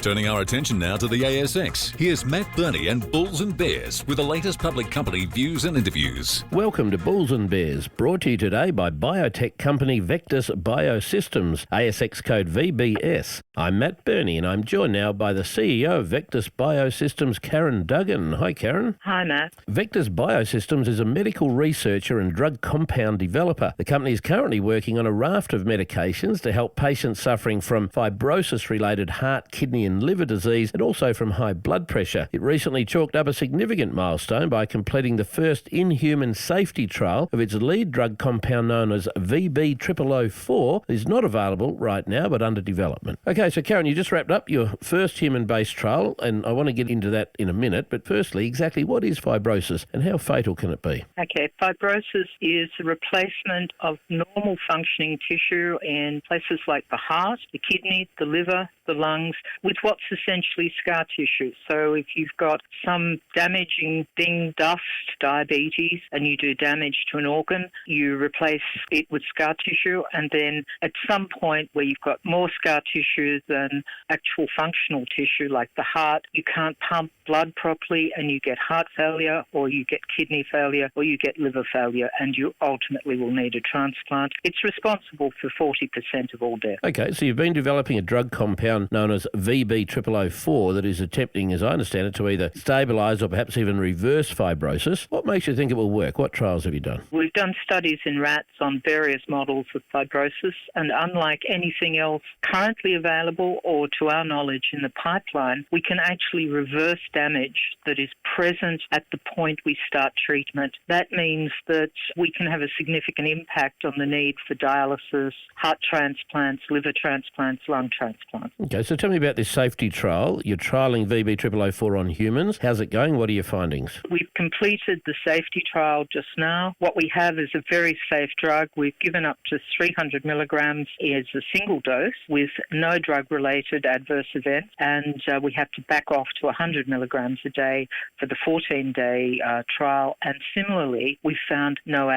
Turning our attention now to the ASX, here's Matt Birney and Bulls and Bears with the latest public company views and interviews. Welcome to Bulls and Bears, brought to you today by Biotech company Vectus Biosystems, ASX code VBS. I'm Matt Birney and I'm joined now by the CEO of Vectus Biosystems, Karen Duggan. Hi, Karen. Hi, Matt. Vectus Biosystems is a medical researcher and drug compound developer. The company is currently working on a raft of medications to help patients suffering from fibrosis-related heart, kidney and liver disease, and also from high blood pressure. It recently chalked up a significant milestone by completing the first in-human safety trial of its lead drug compound known as VB-004. It is not available right now, but under development. Okay, so Karen, you just wrapped up your first human-based trial, and I want to get into that in a minute, but firstly, exactly what is fibrosis and how fatal can it be? Okay, fibrosis is the replacement of normal functioning tissue in places like the heart, the kidney, the liver, the lungs, with what's essentially scar tissue. So if you've got some damaging thing, dust, diabetes, and you do damage to an organ, you replace it with scar tissue, and then at some point where you've got more scar tissue than actual functional tissue like the heart, you can't pump blood properly and you get heart failure, or you get kidney failure, or you get liver failure, and you ultimately will need a transplant. It's responsible for 40% of all deaths. Okay, so you've been developing a drug compound known as VB-004 that is attempting, as I understand it, to either stabilise or perhaps even reverse fibrosis. What makes you think it will work? What trials have you done? We've done studies in rats on various models of fibrosis, and unlike anything else currently available or to our knowledge in the pipeline, we can actually reverse damage that is present at the point we start treatment. That means that we can have a significant impact on the need for dialysis, heart transplants, liver transplants, lung transplants. Okay, so tell me about this safety trial. You're trialling VB-004 on humans. How's it going? What are your findings? We've completed the safety trial just now. What we have is a very safe drug. We've given up to 300 milligrams as a single dose with no drug-related adverse events, and we have to back off to 100 milligrams a day for the 14-day trial. And similarly, we found no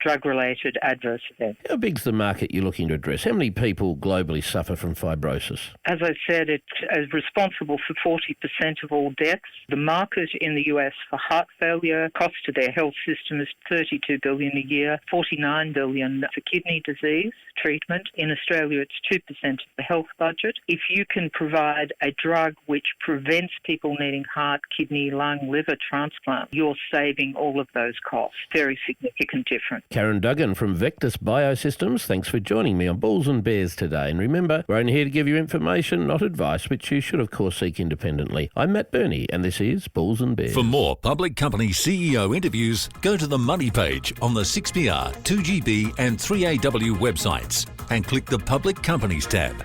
drug-related adverse events. How big's the market you're looking to address? How many people globally suffer from fibrosis? As I said, it is responsible for 40% of all deaths. The market in the US for heart failure, cost to their health system is $32 billion a year, $49 billion for kidney disease treatment. In Australia, it's 2% of the health budget. If you can provide a drug which prevents people needing heart, kidney, lung, liver transplant, you're saving all of those costs. Very significant difference. Karen Duggan from Vectus Biosystems, thanks for joining me on Bulls and Bears today. And remember, we're only here to give you information, not advice, which you should, of course, seek independently. I'm Matt Birney, and this is Bulls and Bears. For more public company CEO interviews, go to the Money page on the 6PR, 2GB and 3AW websites and click the Public Companies tab.